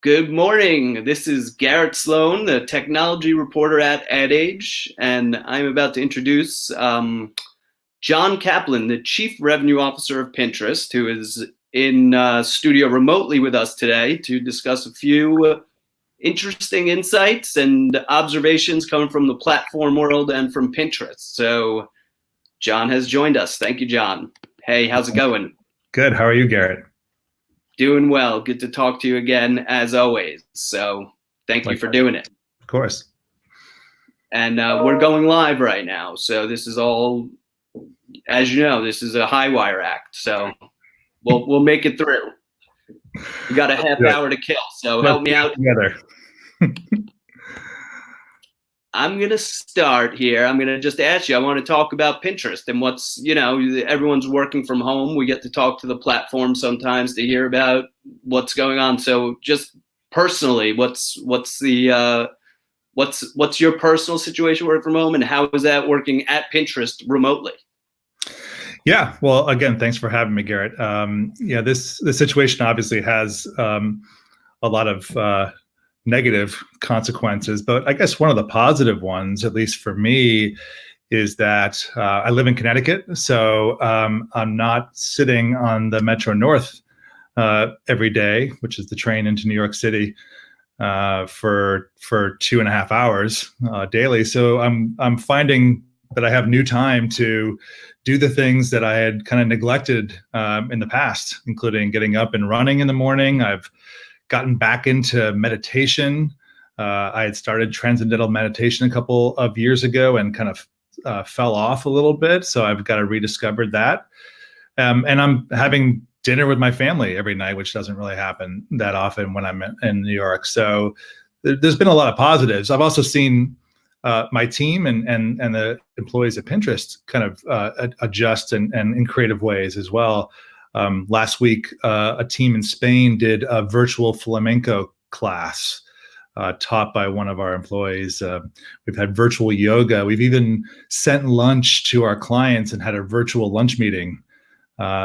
Good morning. This is Garrett Sloan, the technology reporter at AdAge, and I'm about to introduce John Kaplan, the Chief Revenue Officer of Pinterest, who is in studio remotely with us today to discuss a few interesting insights and observations coming from the platform world and from Pinterest. So John has joined us. Thank you, John. Hey, how's it going? Good. How are you, Garrett? Doing well. Good to talk to you again, as always. So thank you for doing it. Of course. And we're going live right now. So this is all, as you know, this is a high wire act. So we'll make it through. We got a half hour to kill. So help me out. Together. I'm going to start here. I'm going to just ask you, I want to talk about Pinterest and what's, everyone's working from home. We get to talk to the platform sometimes to hear about what's going on. So just personally, what's your personal situation working from home, and how is that working at Pinterest remotely? Yeah. Well, again, thanks for having me, Garrett. This situation obviously has a lot of negative consequences, but I guess one of the positive ones, at least for me, is that I live in Connecticut, so I'm not sitting on the Metro North every day, which is the train into New York City, for 2.5 hours daily. So I'm finding that I have new time to do the things that I had kind of neglected in the past, including getting up and running in the morning. I've gotten back into meditation. I had started transcendental meditation a couple of years ago and kind of fell off a little bit. So I've got to rediscover that. And I'm having dinner with my family every night, which doesn't really happen that often when I'm in New York. So there's been a lot of positives. I've also seen my team and the employees at Pinterest kind of adjust and in creative ways as well. Last week, a team in Spain did a virtual flamenco class taught by one of our employees. We've had virtual yoga. We've even sent lunch to our clients and had a virtual lunch meeting.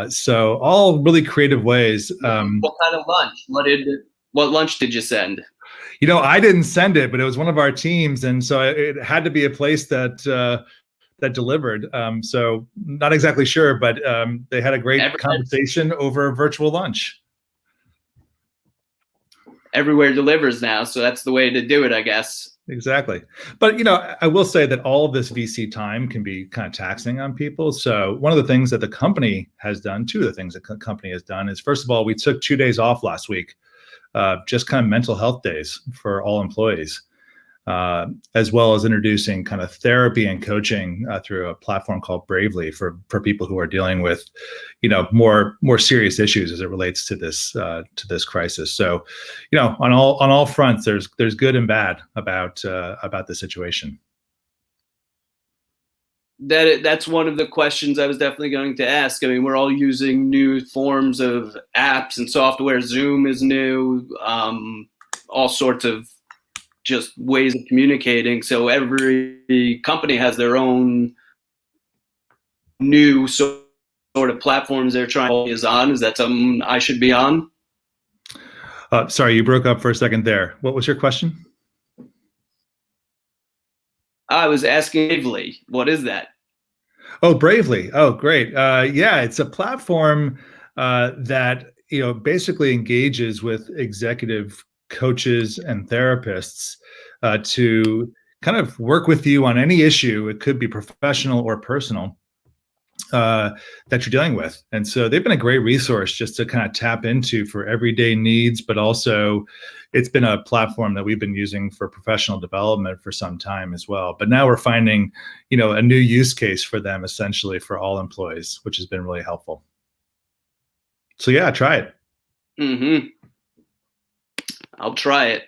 So all really creative ways. What kind of lunch? What lunch did you send? I didn't send it, but it was one of our teams, and so it had to be a place that delivered. So not exactly sure, but they had a great conversation over virtual lunch. Everywhere delivers now, so that's the way to do it, I guess. Exactly. But, I will say that all of this VC time can be kind of taxing on people. So one of the things that the company has done, two of the things that the company has done is, first of all, we took 2 days off last week, just kind of mental health days for all employees. As well as introducing kind of therapy and coaching through a platform called Bravely for people who are dealing with, more serious issues as it relates to this crisis. So, on all fronts, there's good and bad about the situation. That's one of the questions I was definitely going to ask. I mean, we're all using new forms of apps and software. Zoom is new, all sorts of just ways of communicating. So every company has their own new sort of platforms they're trying to is on. Is that something I should be on? Sorry, you broke up for a second there. What was your question? I was asking Bravely. What is that? Oh, Bravely. Oh, great. Yeah, it's a platform that basically engages with executive coaches and therapists to kind of work with you on any issue. It could be professional or personal that you're dealing with. And so they've been a great resource just to kind of tap into for everyday needs, but also it's been a platform that we've been using for professional development for some time as well. But now we're finding, a new use case for them, essentially for all employees, which has been really helpful. So yeah, try it. Mm-hmm. I'll try it.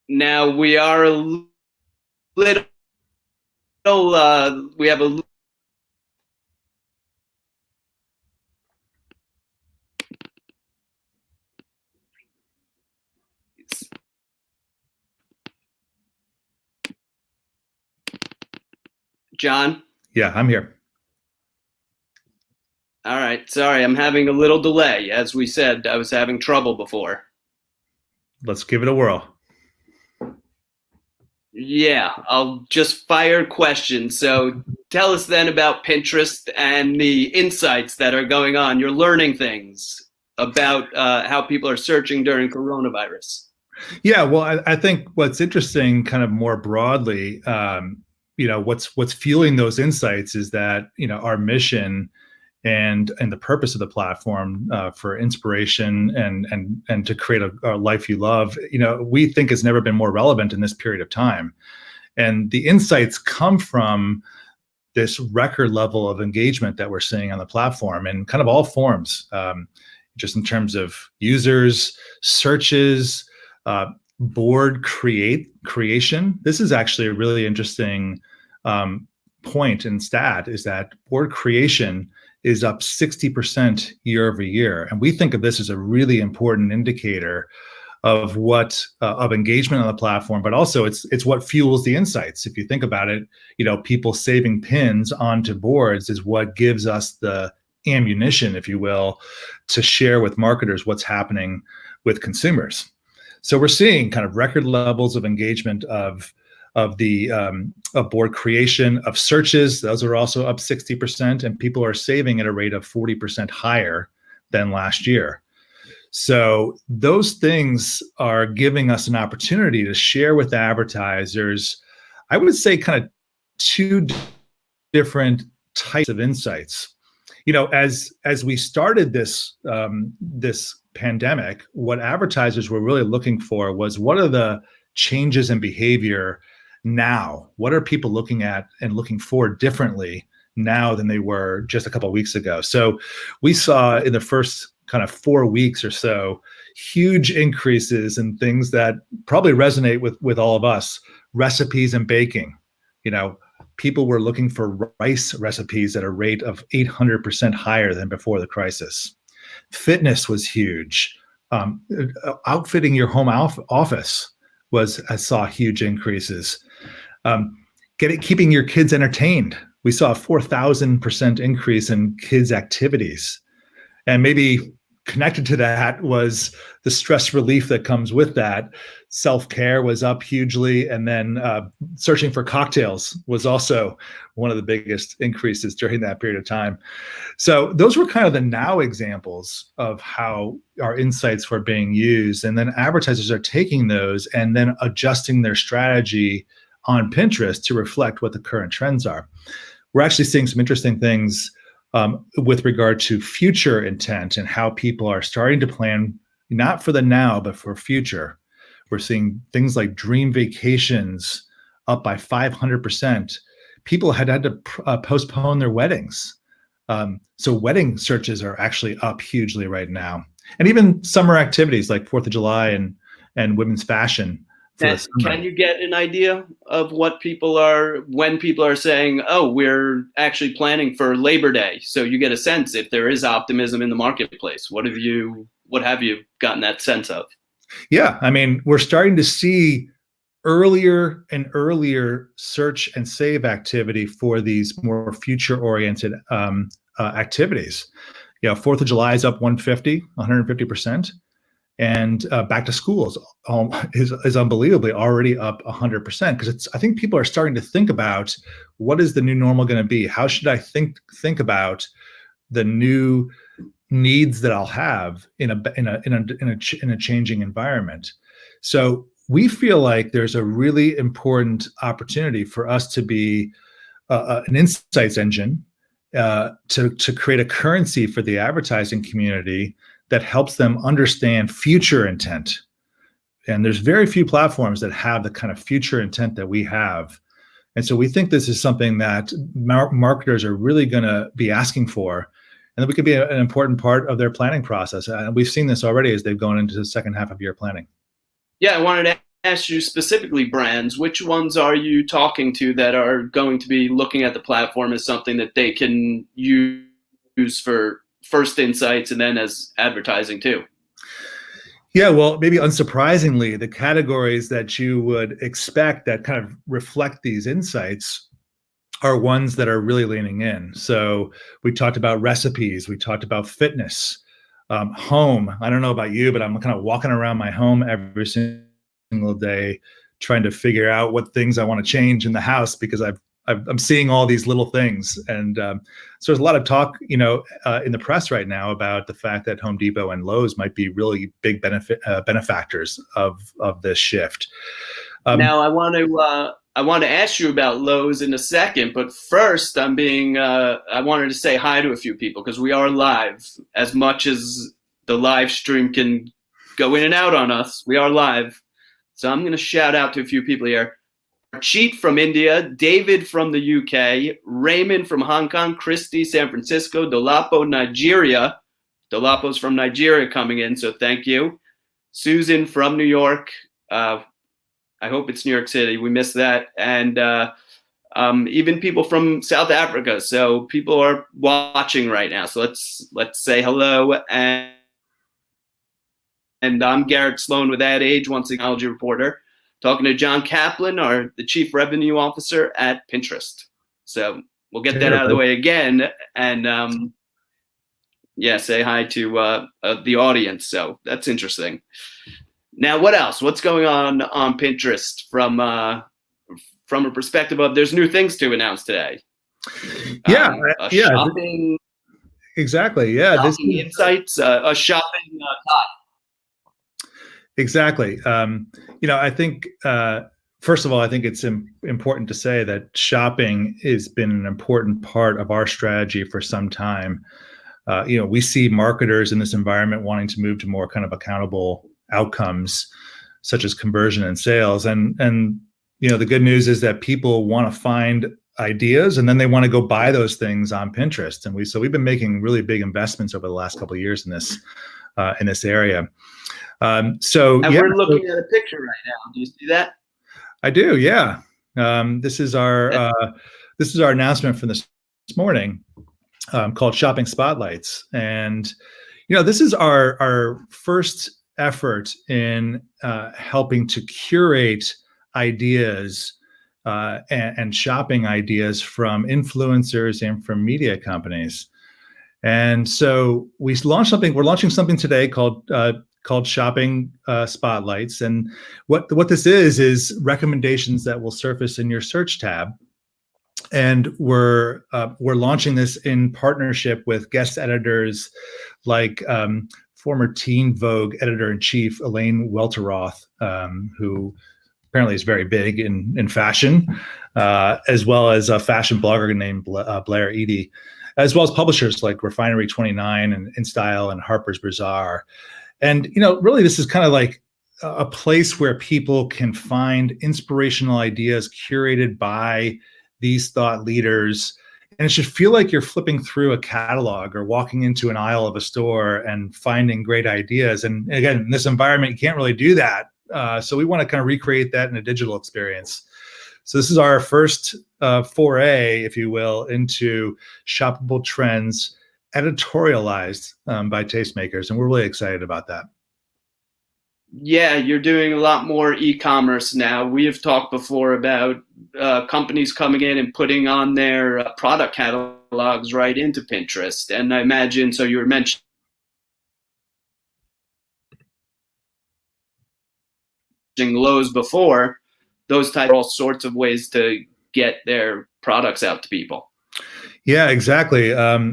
Now we are a little, we have a John? Yeah, I'm here. All right. Sorry, I'm having a little delay. As we said, I was having trouble before. let's give it a whirl. Yeah, I'll just fire questions. So tell us then about Pinterest and the insights that are going on. You're learning things about how people are searching during coronavirus. Yeah, well, I think what's interesting, kind of more broadly, what's fueling those insights is that our mission and the purpose of the platform for inspiration and to create a life you love, we think has never been more relevant in this period of time. And the insights come from this record level of engagement that we're seeing on the platform in kind of all forms, just in terms of users, searches, board creation. This is actually a really interesting point and stat, is that board creation is up 60% year over year. And we think of this as a really important indicator of of engagement on the platform, but also it's what fuels the insights. If you think about it, people saving pins onto boards is what gives us the ammunition, if you will, to share with marketers what's happening with consumers. So we're seeing kind of record levels of engagement of board creation, of searches. Those are also up 60%, and people are saving at a rate of 40% higher than last year. So those things are giving us an opportunity to share with advertisers, I would say, kind of two different types of insights. As we started this pandemic, what advertisers were really looking for was, what are the changes in behavior now? What are people looking at and looking for differently now than they were just a couple of weeks ago? So we saw in the first kind of 4 weeks or so, huge increases in things that probably resonate with all of us: recipes and baking. People were looking for rice recipes at a rate of 800% higher than before the crisis. Fitness was huge. Outfitting your home office saw huge increases. Keeping your kids entertained. We saw a 4,000% increase in kids' activities. And maybe connected to that was the stress relief that comes with that. Self-care was up hugely. And then searching for cocktails was also one of the biggest increases during that period of time. So those were kind of the now examples of how our insights were being used. And then advertisers are taking those and then adjusting their strategy on Pinterest to reflect what the current trends are. We're actually seeing some interesting things with regard to future intent and how people are starting to plan, not for the now, but for future. We're seeing things like dream vacations up by 500%. People had to postpone their weddings. So wedding searches are actually up hugely right now. And even summer activities like 4th of July and women's fashion. Can you get an idea of when people are saying, oh, we're actually planning for Labor Day? So you get a sense if there is optimism in the marketplace. What have you gotten that sense of? Yeah, I mean, we're starting to see earlier and earlier search and save activity for these more future-oriented activities. 4th of July is up 150%. And back to school is unbelievably already up 100%, because I think people are starting to think about, what is the new normal going to be? How should I think about the new needs that I'll have in a changing environment? So we feel like there's a really important opportunity for us to be an insights engine, to create a currency for the advertising community that helps them understand future intent. And there's very few platforms that have the kind of future intent that we have. And so we think this is something that marketers are really going to be asking for, and that we could be an important part of their planning process. And we've seen this already as they've gone into the second half of year planning. Yeah, I wanted to ask you specifically brands. Which ones are you talking to that are going to be looking at the platform as something that they can use for first insights and then as advertising too? Yeah, well, maybe unsurprisingly, the categories that you would expect that kind of reflect these insights are ones that are really leaning in. So we talked about recipes, we talked about fitness, home. I don't know about you, but I'm kind of walking around my home every single day, trying to figure out what things I want to change in the house because I'm seeing all these little things. And so there's a lot of talk, in the press right now about the fact that Home Depot and Lowe's might be really big benefactors of this shift. Now, I want to ask you about Lowe's in a second, but first, I wanted to say hi to a few people because we are live. As much as the live stream can go in and out on us, we are live. So I'm going to shout out to a few people here. Cheat from India, David from the UK, Raymond from Hong Kong, Christy, San Francisco, Dolapo, Nigeria. Dolapo's from Nigeria coming in, so thank you. Susan from New York. I hope it's New York City. We missed that. And even people from South Africa. So people are watching right now. So let's say hello. And I'm Garrett Sloan with Ad Age, one technology reporter, talking to John Kaplan, the Chief Revenue Officer at Pinterest. So we'll get that out of the way again. And say hi to the audience. So that's interesting. Now, what else? What's going on Pinterest from a perspective of there's new things to announce today? Shopping. Exactly. Yeah. Shopping insights, a shopping guide. Exactly. I think, first of all, I think it's important to say that shopping has been an important part of our strategy for some time. We see marketers in this environment wanting to move to more kind of accountable outcomes, such as conversion and sales. And the good news is that people want to find ideas and then they want to go buy those things on Pinterest. And we've been making really big investments over the last couple of years in this area. We're looking at a picture right now. Do you see that? I do. Yeah. This is our announcement from this morning called Shopping Spotlights. And, this is our first effort in helping to curate ideas and shopping ideas from influencers and from media companies. And so we're launching something today called Shopping Spotlights. And what this is recommendations that will surface in your search tab. And we're launching this in partnership with guest editors like former Teen Vogue editor-in-chief Elaine Welteroth, who apparently is very big in fashion, as well as a fashion blogger named Blair Eady, as well as publishers like Refinery 29 and InStyle and Harper's Bazaar. And, really this is kind of like a place where people can find inspirational ideas curated by these thought leaders. And it should feel like you're flipping through a catalog or walking into an aisle of a store and finding great ideas. And again, in this environment, you can't really do that. So we want to kind of recreate that in a digital experience. So this is our first foray, if you will, into shoppable trends editorialized by tastemakers. And we're really excited about that. Yeah, you're doing a lot more e-commerce now. We have talked before about companies coming in and putting on their product catalogs right into Pinterest. And I imagine, so you were mentioning Lowe's before, those type of all sorts of ways to get their products out to people. Yeah, exactly.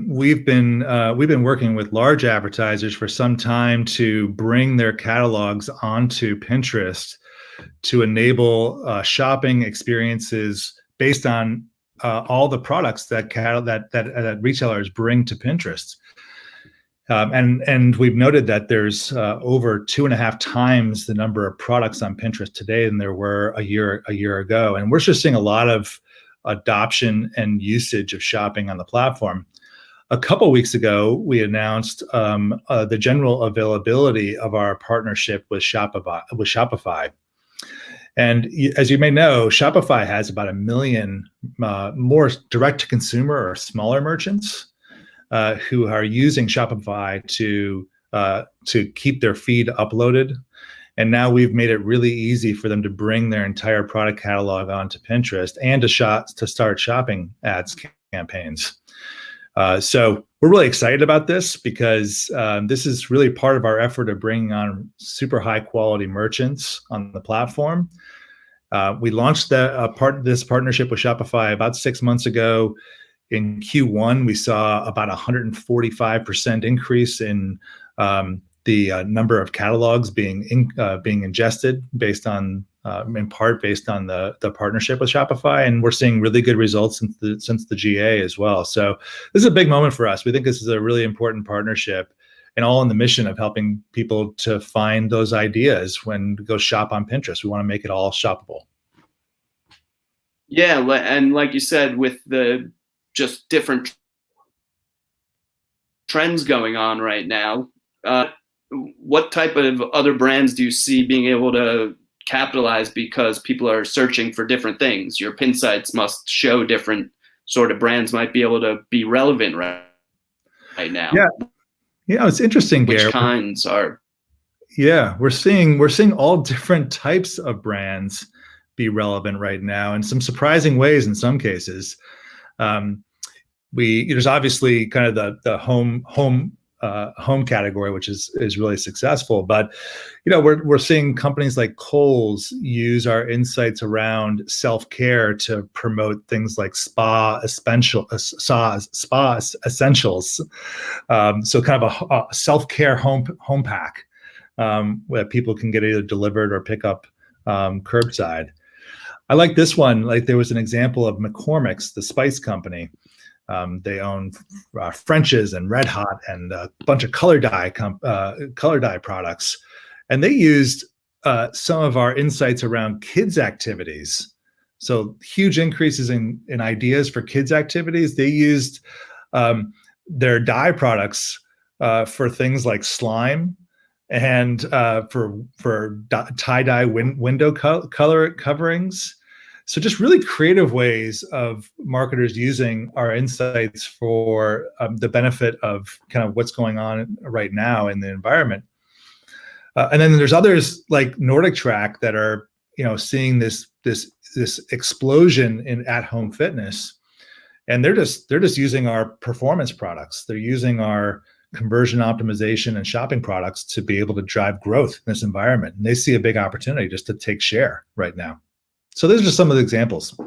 We've been working with large advertisers for some time to bring their catalogs onto Pinterest to enable shopping experiences based on all the products that retailers bring to Pinterest. And we've noted that there's over 2.5 times the number of products on Pinterest today than there were a year ago, and we're just seeing a lot of adoption and usage of shopping on the platform. A couple of weeks ago, we announced the general availability of our partnership with Shopify. And as you may know, Shopify has about 1 million more direct-to-consumer or smaller merchants who are using Shopify to keep their feed uploaded. And now we've made it really easy for them to bring their entire product catalog onto Pinterest and to start shopping ads campaigns. So we're really excited about this because this is really part of our effort of bringing on super high quality merchants on the platform. We launched this partnership with Shopify about 6 months ago. In Q1, we saw about 145% increase in the number of catalogs being ingested based on, in part based on the partnership with Shopify, and we're seeing really good results since the GA as well. So this is a big moment for us. We think this is a really important partnership, and all in the mission of helping people to find those ideas when to go shop on Pinterest. We want to make it all shoppable. Yeah, and like you said, with the just different trends going on right now, what type of other brands do you see being able to capitalize because people are searching for different things? Your pin sites must show different sort of brands might be able to be relevant right now. Yeah, it's interesting, Which Garrett. kinds are? Yeah, we're seeing all different types of brands be relevant right now in some surprising ways in some cases. There's obviously kind of the home category, which is really successful, but we're seeing companies like Kohl's use our insights around self-care to promote things like spa essentials. So kind of a self-care home pack where people can get either delivered or pick up curbside. I like this one. Like there was an example of McCormick's, the spice company. They own French's and Red Hot and a bunch of color dye products, and they used some of our insights around kids activities. So huge increases in ideas for kids activities. They used their dye products for things like slime and for tie-dye window color coverings. So just really creative ways of marketers using our insights for the benefit of kind of what's going on right now in the environment. And then there's others like Nordic Track that are seeing this explosion in at-home fitness, and they're just using our performance products. They're using our conversion optimization and shopping products to be able to drive growth in this environment, and they see a big opportunity just to take share right now. So those are just some of the examples.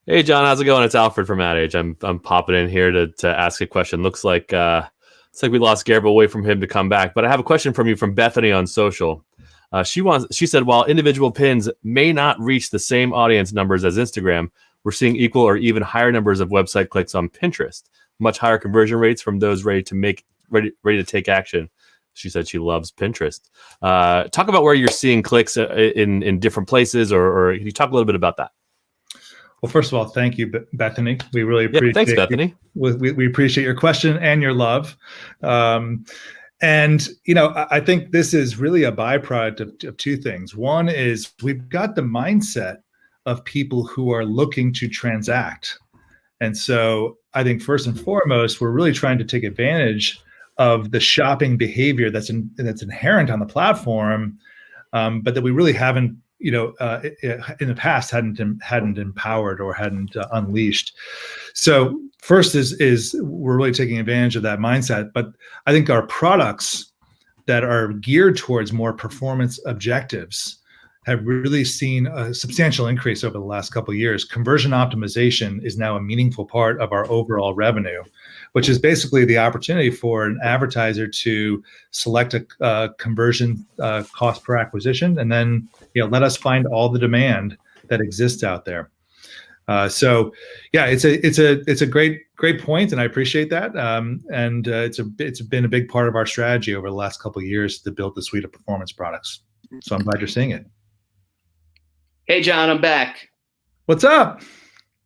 Hey John, how's it going? It's Alfred from Ad Age. I'm popping in here to ask a question. Looks like we lost Garrett, away from him to come back. But I have a question from you from Bethany on social. She said, while individual pins may not reach the same audience numbers as Instagram, we're seeing equal or even higher numbers of website clicks on Pinterest. Much higher conversion rates from those ready to take action. She said she loves Pinterest. Talk about where you're seeing clicks in different places, or can you talk a little bit about that? Well, first of all, thank you, Bethany. We really appreciate. Thanks, Bethany. We appreciate your question and your love. And I think this is really a byproduct of two things. One is we've got the mindset of people who are looking to transact, and so I think first and foremost, we're really trying to take advantage of the shopping behavior that's inherent on the platform, but that we really haven't. In the past hadn't empowered or hadn't unleashed. So first is we're really taking advantage of that mindset. But I think our products that are geared towards more performance objectives have really seen a substantial increase over the last couple of years. Conversion optimization is now a meaningful part of our overall revenue, which is basically the opportunity for an advertiser to select a conversion cost per acquisition, and then let us find all the demand that exists out there. So yeah, it's a great point, and I appreciate that. And it's been a big part of our strategy over the last couple of years to build the suite of performance products. So I'm glad you're seeing it. Hey, John, I'm back. What's up?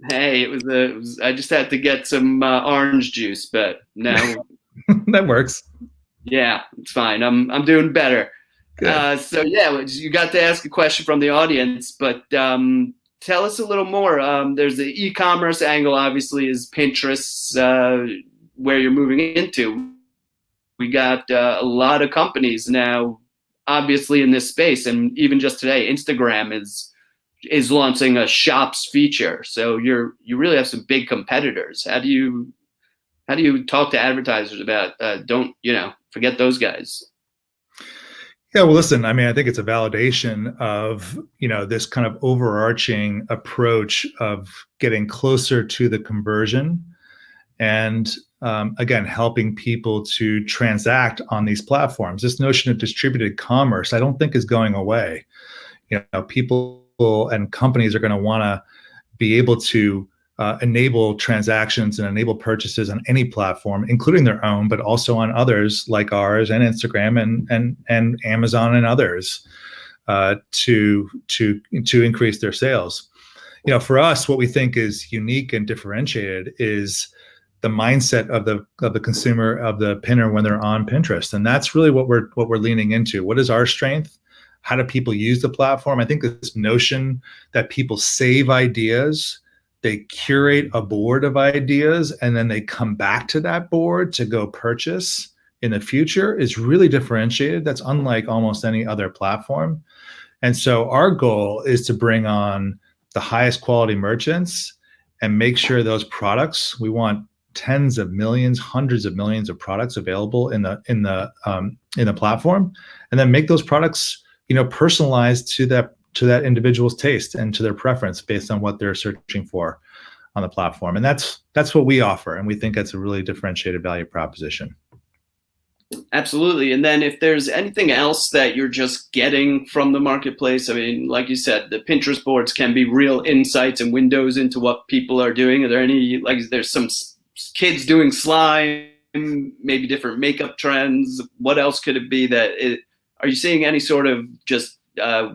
Hey, it was I just had to get some orange juice, but now that works. Yeah, it's fine. I'm doing better. So yeah, you got to ask a question from the audience, but tell us a little more. There's the e-commerce angle, obviously, is Pinterest, where you're moving into. We got a lot of companies now, obviously, in this space, and even just today, Instagram is launching a shops feature. So you really have some big competitors. How do you talk to advertisers about don't forget those guys? Yeah, well, listen, I mean, I think it's a validation of, this kind of overarching approach of getting closer to the conversion and, again, helping people to transact on these platforms. This notion of distributed commerce, I don't think is going away. People and companies are going to want to be able to enable transactions and enable purchases on any platform, including their own, but also on others like ours and Instagram and Amazon and others, to increase their sales. For us, what we think is unique and differentiated is the mindset of the consumer, of the pinner when they're on Pinterest, and that's really what we're leaning into. What is our strength? How do people use the platform? I think this notion that people save ideas, they curate a board of ideas, and then they come back to that board to go purchase in the future is really differentiated. That's unlike almost any other platform. And so our goal is to bring on the highest quality merchants and make sure those products, we want tens of millions, hundreds of millions of products available in the platform, and then make those products, personalized to that individual's taste and to their preference based on what they're searching for on the platform. And that's what we offer. And we think that's a really differentiated value proposition. Absolutely. And then if there's anything else that you're just getting from the marketplace, I mean, like you said, the Pinterest boards can be real insights and windows into what people are doing. Are there any, there's some kids doing slime, maybe different makeup trends? What else could it be are you seeing any sort of just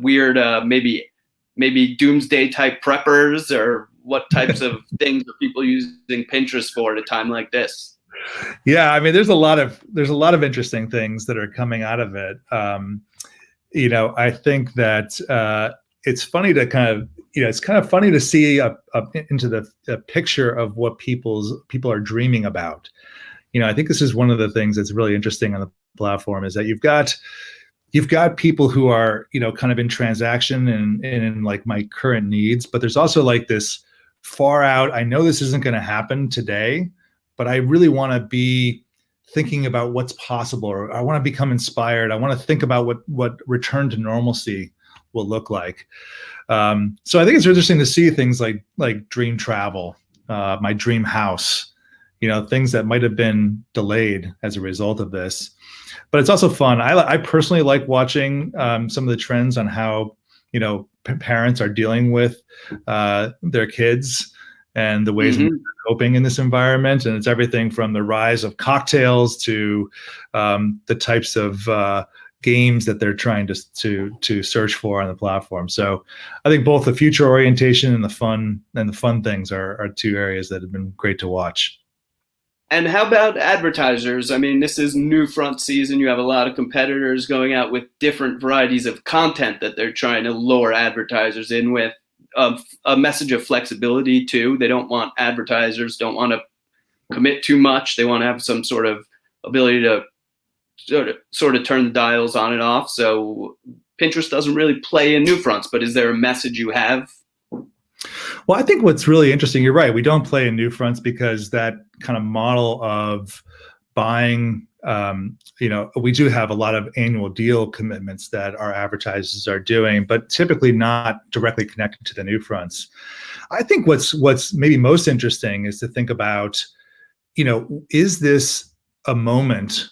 weird, maybe doomsday type preppers, or what types of things are people using Pinterest for at a time like this? Yeah, I mean, there's a lot of interesting things that are coming out of it. I think that it's funny to it's kind of funny to see into the picture of what people are dreaming about. I think this is one of the things that's really interesting on the platform is that you've got people who are, kind of in transaction and in like my current needs, but there's also like this far out, I know this isn't going to happen today, but I really want to be thinking about what's possible, or I want to become inspired. I want to think about what return to normalcy will look like. So I think it's interesting to see things like dream travel, my dream house, things that might have been delayed as a result of this. But it's also fun. I personally like watching some of the trends on how, parents are dealing with their kids and the ways in which they're coping in this environment. And it's everything from the rise of cocktails to the types of games that they're trying to search for on the platform. So I think both the future orientation and the fun things are two areas that have been great to watch. And how about advertisers? I mean, this is new front season. You have a lot of competitors going out with different varieties of content that they're trying to lure advertisers in with. A message of flexibility too. They don't want to commit too much. They want to have some sort of ability to sort of turn the dials on and off. So Pinterest doesn't really play in new fronts, but is there a message you have? Well, I think what's really interesting, you're right, we don't play in new fronts because that kind of model of buying, we do have a lot of annual deal commitments that our advertisers are doing, but typically not directly connected to the new fronts. I think what's maybe most interesting is to think about, is this a moment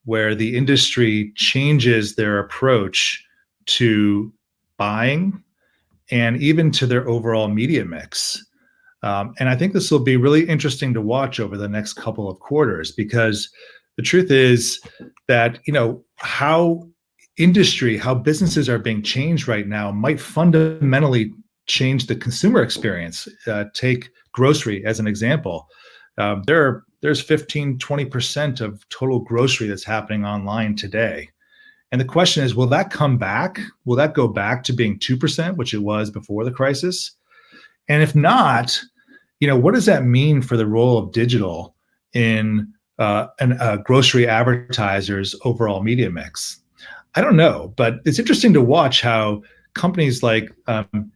where the industry changes their approach to buying and even to their overall media mix? And I think this will be really interesting to watch over the next couple of quarters, because the truth is that, how businesses are being changed right now might fundamentally change the consumer experience. Take grocery as an example. There's 15, 20% of total grocery that's happening online today. And the question is, will that come back? Will that go back to being 2%, which it was before the crisis? And if not, what does that mean for the role of digital in grocery advertisers' overall media mix? I don't know, but it's interesting to watch how companies like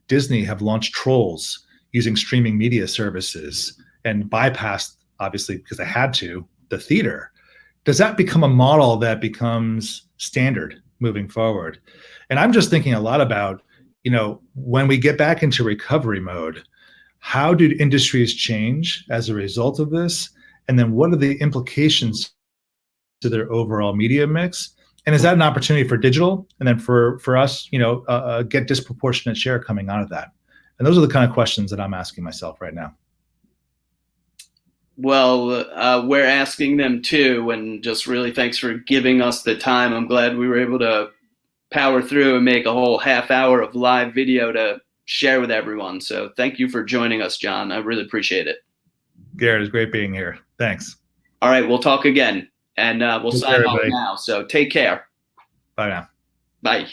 Disney have launched Trolls using streaming media services and bypassed, obviously, because they had to, the theater. Does that become a model that becomes standard moving forward? And I'm just thinking a lot about, when we get back into recovery mode, how do industries change as a result of this? And then what are the implications to their overall media mix? And is that an opportunity for digital? And then for us, get disproportionate share coming out of that? And those are the kind of questions that I'm asking myself right now. Well, we're asking them too, and just really thanks for giving us the time. I'm glad we were able to power through and make a whole half hour of live video to share with everyone. So thank you for joining us, John. I really appreciate it. Garrett, it's great being here. Thanks. All right, we'll talk again, and we'll sign off now. So take care. Bye now. Bye.